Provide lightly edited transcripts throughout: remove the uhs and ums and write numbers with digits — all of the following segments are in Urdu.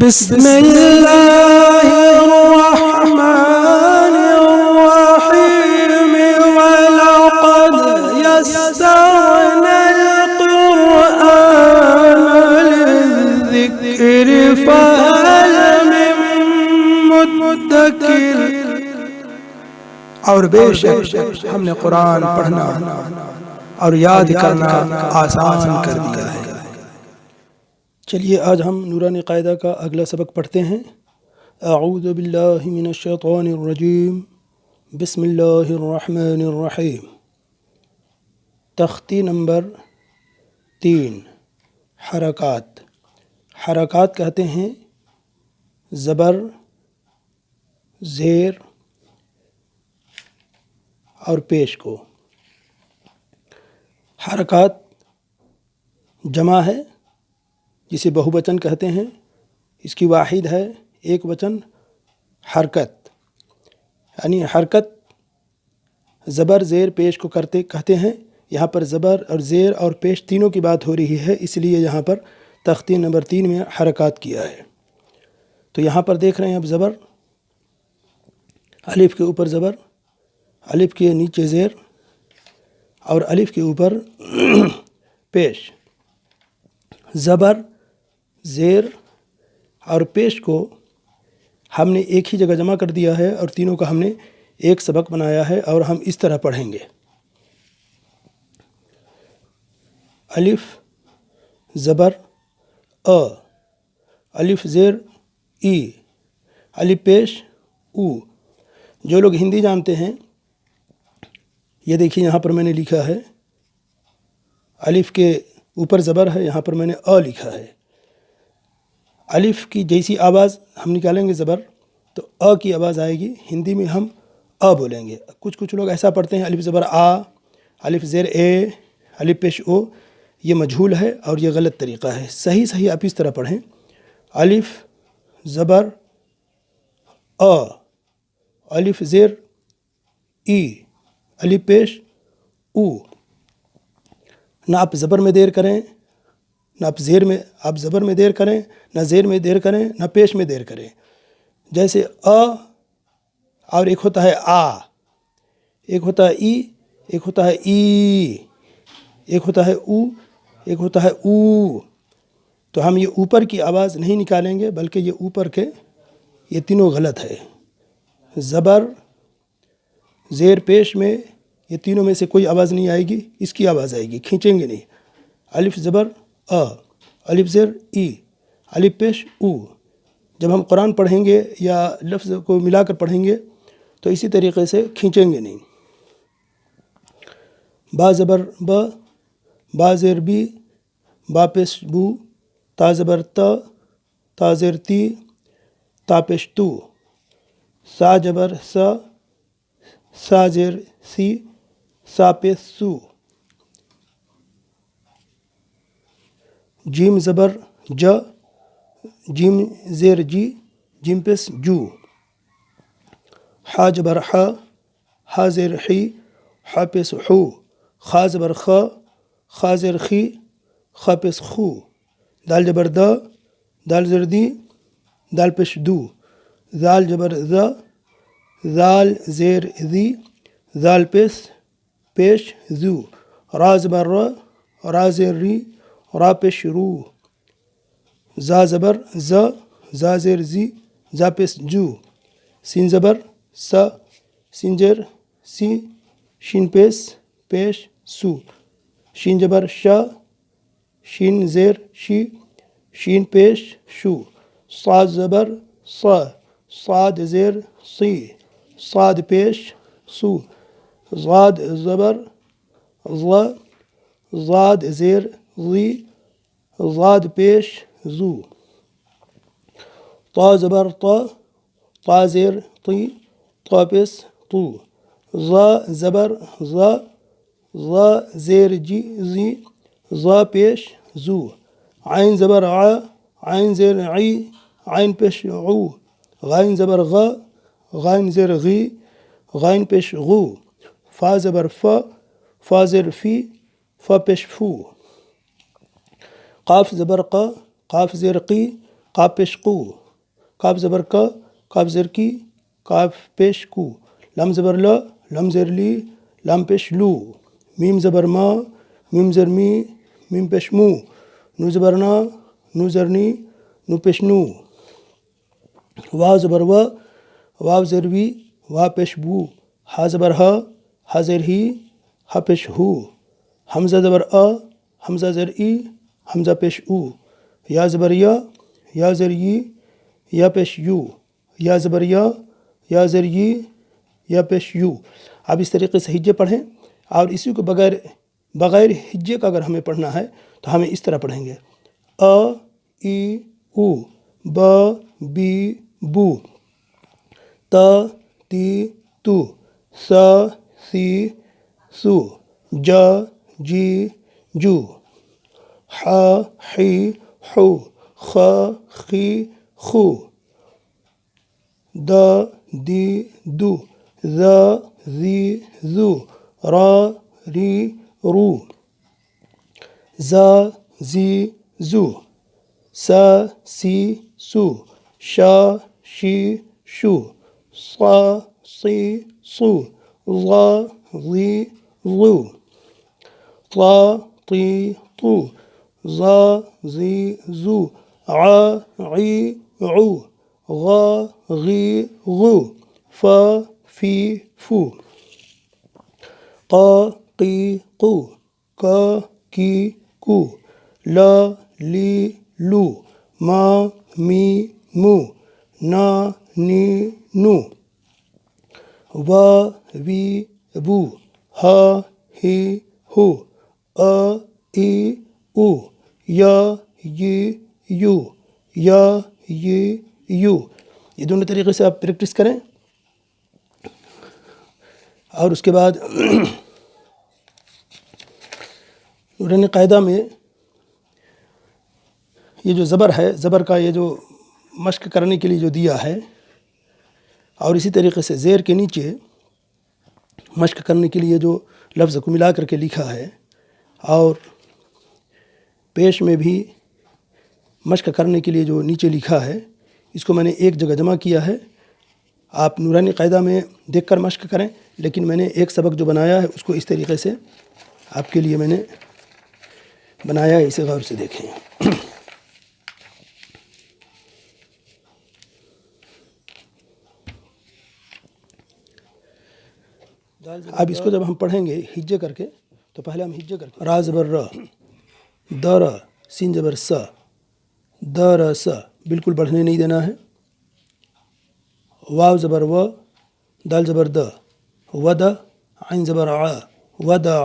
بسم الله الرحمن الرحيم ولقد يسرنا القرآن للذكر فهل من مدكر۔ اور بے شک ہم نے قرآن پڑھنا اور یاد کرنا آسان کر دیا ہے۔ چلیے آج ہم نورانی قاعدہ کا اگلا سبق پڑھتے ہیں۔ اعوذ باللہ من الشیطان الرجیم، بسم اللہ الرحمن الرحیم۔ تختی نمبر 3، حرکات۔ حرکات کہتے ہیں زبر، زیر اور پیش کو۔ حرکات جمع ہے جسے بہو وچن کہتے ہیں، اس کی واحد ہے ایک وچن حرکت، یعنی حرکت زبر زیر پیش کو کہتے ہیں۔ یہاں پر زبر اور زیر اور پیش تینوں کی بات ہو رہی ہے، اس لیے یہاں پر تختی نمبر 3 میں حرکات کیا ہے۔ تو یہاں پر دیکھ رہے ہیں اب زبر، الف کے اوپر زبر، الف کے نیچے زیر اور الف کے اوپر پیش۔ زبر، زیر اور پیش کو ہم نے ایک ہی جگہ جمع کر دیا ہے اور تینوں کا ہم نے ایک سبق بنایا ہے، اور ہم اس طرح پڑھیں گے۔ الف زبر ا، الف زیر ای، الف پیش او۔ جو لوگ ہندی جانتے ہیں، یہ دیکھیے یہاں پر میں نے لکھا ہے الف کے اوپر زبر ہے، یہاں پر میں نے ا لکھا ہے۔ الف کی جیسی آواز ہم نکالیں گے زبر تو ا کی آواز آئے گی، ہندی میں ہم ا بولیں گے۔ کچھ لوگ ایسا پڑھتے ہیں الف زبر آ، الف زیر اے، الف پیش او، یہ مجہول ہے اور یہ غلط طریقہ ہے۔ صحیح آپ اس طرح پڑھیں، الف زبر ا، الف زیر ای، الف پیش او۔ نہ آپ زبر میں دیر کریں، نہ آپ زبر میں دیر کریں، نہ زیر میں دیر کریں، نہ پیش میں دیر کریں۔ جیسے اور ایک ہوتا ہے آ، ایک ہوتا ہے ای، ایک ہوتا ہے ای، ایک ہوتا ہے او، ایک ہوتا ہے او۔ تو ہم یہ اوپر کی آواز نہیں نکالیں گے، بلکہ یہ اوپر کے یہ تینوں غلط ہے۔ زبر، زیر، پیش میں یہ تینوں میں سے کوئی آواز نہیں آئے گی، اس کی آواز آئے گی، کھینچیں گے نہیں۔ الف زبر ا، الف زیر ای، الف پیش او۔ جب ہم قرآن پڑھیں گے یا لفظ کو ملا کر پڑھیں گے تو اسی طریقے سے کھینچیں گے نہیں۔ با زبر ب، با زیر بی، با پیش بو، تا زبر تا، تا زیر تی، تا پیش تو۔ سا جبر سا، سا زیر سی، سا پیش سو۔ جیم زبر ج، جیم زیر جی، جیم پیش جو۔ حا جبر حا، حا زیر حی، حا پیش حو۔ خا زبر خا، خا زیر خی، خا پیش خو۔ دال جبر دا، دال زیر دی، دال پیش دو۔ زال جبر ذا، زال زیر ذی، زال پیش زو۔ را زبر را، را زیر ری، را پیش رو۔ زا زبر زا، زا زیر زی، زا پیش جو۔ سین زبر سا، سین زیر سی، شین پیش سو۔ شین جبر شا، شین زیر شی، شین پیش شو۔ صاد زبر صا، صاد زیر سی، صاد پیش سو۔ ضاد زبر ضا، ضاد زیر ضی، ضاد پیش زو۔ طا زبر طا، طا زیر طی، طا پیش طو۔ ضا زبر ضا، ضا زیر جی زی، ضا پیش زو۔ عین زبر ع، عین زیر عی، عین پیش عو۔ غین زبر غا، غین زیر غی، غین پیش غو۔ فا زبر فا، فا زیر فی، فا پیش فو۔ قاف زبر قا، قاف زیر قی، قاف پیش قو، کاف زبر کا، کاف زر کی، کاف پیش کو، لام زبر لا، لام زر لی، لام پیش لو، میم زبر ما، میم زر می، میم پیش مو، نو زبر نا، نو زر نی، نو پیش نو، واو زبر و، واو زر وی، وا پیش بو، ہا زبر ہا، ہا زر ہی، ہا پیش ہو، حمزہ زبر آ، حمزہ زر ای، حمزہ پیش او، یا زبر یا، یا زر ی، یا پیش یو، یا زبر یا زر ی، یا پیش یو۔ اب اس طریقے سے ہجے پڑھیں، اور اسی کو بغیر ہجے کا اگر ہمیں پڑھنا ہے تو ہمیں اس طرح پڑھیں گے: آ ای او، با بی بو، تا تی تو، سا سی سو، جا جی جو، حا حی حو، خا خی خو، دا دی دو، ذا زی زو، را ری رو، زا زی زو، سا سی سو، شا شی شو، صا صی صو، ظا ظی ظو، طا طی طو، ظا ظی ظو، ع عی عو، غا غی غو، فا فی فو، قا قی قو، کا کی کو، لا لی لو، ما می مو، نا نی نو، وا وی بو، ہا ہی ہو، آ ای او، یا ی یو، یا ی یو۔ یہ دونوں طریقے سے آپ پریکٹس کریں، اور اس کے بعد نورانی قاعدہ میں یہ جو زبر ہے، زبر کا یہ جو مشق کرنے کے لیے جو دیا ہے، اور اسی طریقے سے زیر کے نیچے مشق کرنے کے لیے جو لفظ کو ملا کر کے لکھا ہے، اور پیش میں بھی مشق کرنے کے لیے جو نیچے لکھا ہے، اس کو میں نے ایک جگہ جمع کیا ہے۔ آپ نورانی قاعدہ میں دیکھ کر مشق کریں، لیکن میں نے ایک سبق جو بنایا ہے اس کو اس طریقے سے آپ کے لیے میں نے بنایا ہے، اسے غور سے دیکھیں۔ اب اس کو جب ہم پڑھیں گے ہجے کر کے، تو پہلے ہم ہجے کر کے: را زبر را، در، سین زبر سا، در سا، بالکل بڑھنے نہیں دینا ہے۔ واو زبر و، دال زبر د، ود، عین زبر ع، ودع،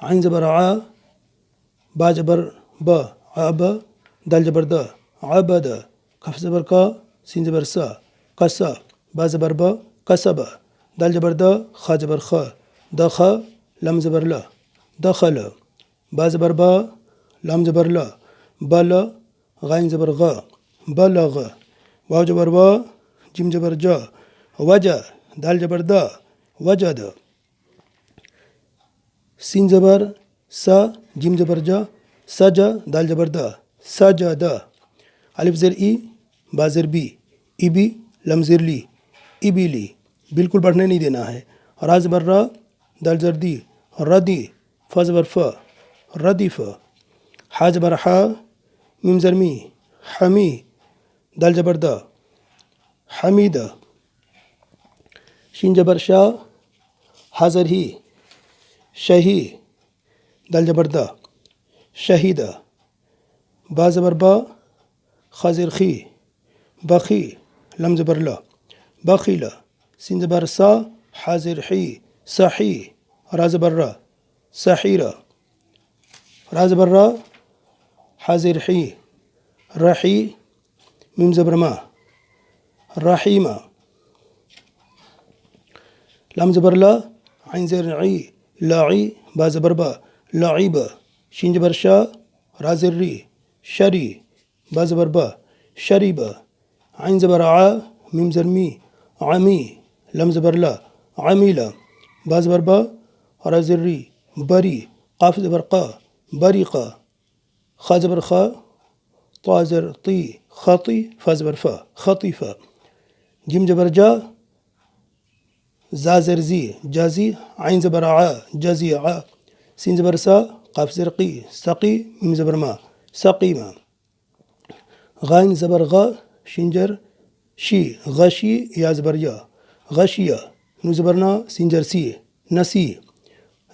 عین زبر ع، با زبر ب، عب، دال زبر د، عبد، کف زبر کا، سین زبر سا، قصا، با زبر ب، قصب، دال زبر د، خا زبر خ، دخ، لم زبر ل، دخل، با زبر با، لام زبر ل، بل، غین زبر غ، بلغ، واو زبر و، جیم زبر جا، وجہ، دال زبر دا، وجد، سین زبر سا، جیم زبر جا، سجا، دال زبر دا، سجد، الف زر ای، با زر بی، ابی، لم زر لی، ابلی، بالکل بڑھنے نہیں دینا ہے۔ را زبر را، دال زر دی، ردی، فا زبر فا، ردیف، حا زبر حا، میم زر می، حمی، دال زبر دا، حمید، شین زبر شا، ہا زر ہی، شہی، دال زبر دا، شہید، با زبر با، خا زر خی، بخی، لم زبر لا، بخیل، سین زبر سا، حا زر حی، صحی، را زبر را، سحیر، را زبر را، حا زر حی، رحی، میم زبر ما، رحیم، لام زبر لا، عین زر عی، لاعی، با زبر با، لعیب، شین زبر شا، را زر ری، شری، با زبر با، شریب، عین زبر ع، میم زر می، عمی، لم زبر لا، عمیل، با زبر با، را زر ری، بری، قاف زبر قا، بریقا، خا زبر خا، طا زر طی خطی فا زبر فا خطیف جیم زبر جا زا زر زی جازی عین زبر ع جزی ع سین زبر سا قاف زر قی سقی میم زبر ما سقیما غین زبر غ شنجر شی غشی یا زبر یا غشیا نو زبر نا سینجر سی نسی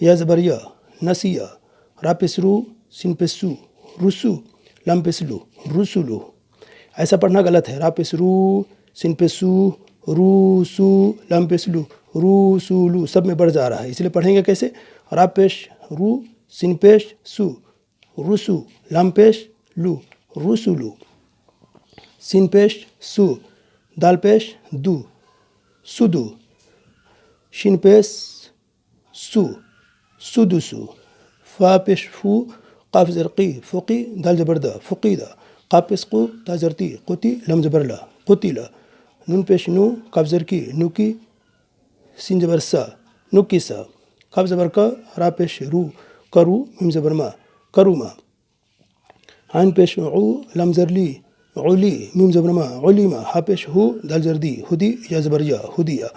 یا زبر یا نسیا را پس رو سین پس سو رسو لم پس لو رسولو ایسا پڑھنا غلط ہے. را پس رو سین پس سو رو سو لم پس لو رسولو سب میں بڑھ جا رہا ہے. اس لیے پڑھیں گے کیسے؟ را پیش رو سین پیش سو رسو لم پیش لو رسولو سین پیش سو دال پیش دو سدو شین پیش سو سدسو فا پیش فو قاف زرقی فقی دال زبردہ فقیدہ قاف پیش قو تا زرتی قتی لم زبرلا قتیلا نون پیش نو قاف زرکی نوکی سین زبر سا نکی سا قاف زبر کا را پیش رو کرو میم زبر ما کروما عین پیش عو لم زرلی علی میم زبر ما علیما ہا پیش ہو دال زردی ہدی یا زبر یا ہدیا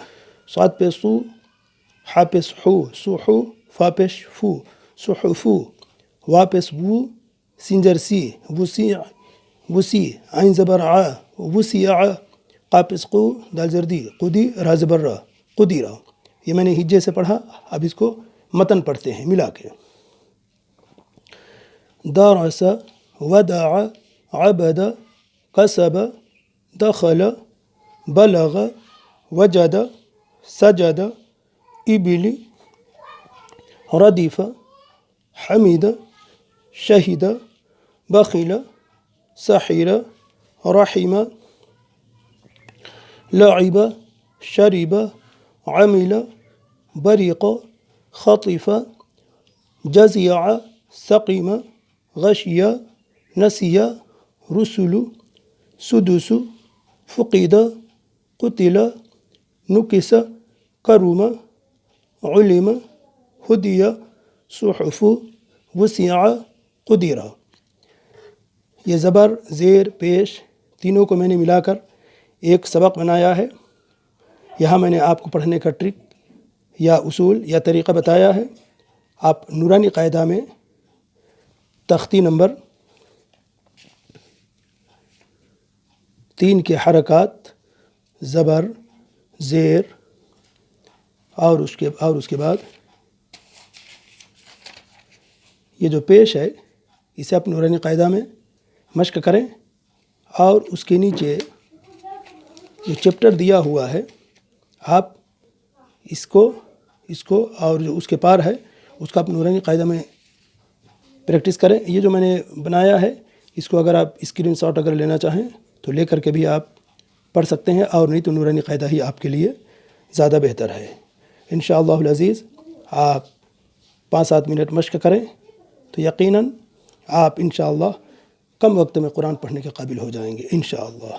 صاد پیش سو حا پیش حو سوحو فا پیش فو سحفو وا پیش وو سینجر سی وسیع وسی عین زبر ع وسیع قاف پیش قو دال زردی قدی را زبر را قدیرا. یہ میں نے ہجے سے پڑھا، اب اس کو متن پڑھتے ہیں ملا کے. درس ودع عبد قصب دخل بلغ وجد سجد ابل ردف حمد شهد بخل سحر رحم لعب شرب عمل برق خطف جزع سقم غشی نسی رسل سدس فقد قتل نکس کرم علم ہدی صحف وسع قدرا. یہ زبر زیر پیش تینوں کو میں نے ملا کر ایک سبق بنایا ہے. یہاں میں نے آپ کو پڑھنے کا ٹرک یا اصول یا طریقہ بتایا ہے. آپ نورانی قاعدہ میں تختی نمبر 3 کے حرکات زبر زیر اور اس کے بعد یہ جو پیش ہے اسے آپ نورانی قاعدہ میں مشق کریں اور اس کے نیچے جو چیپٹر دیا ہوا ہے آپ اس کو اور جو اس کے پار ہے اس کا آپ نورانی قاعدہ میں پریکٹس کریں. یہ جو میں نے بنایا ہے اس کو اگر آپ اسکرین شاٹ اگر لینا چاہیں تو لے کر کے بھی آپ پڑھ سکتے ہیں، اور نہیں تو نورانی قاعدہ ہی آپ کے لیے زیادہ بہتر ہے. انشاءاللہ العزیز آپ 5-7 منٹ مشق کریں تو یقیناً آپ انشاءاللہ کم وقت میں قرآن پڑھنے کے قابل ہو جائیں گے انشاءاللہ.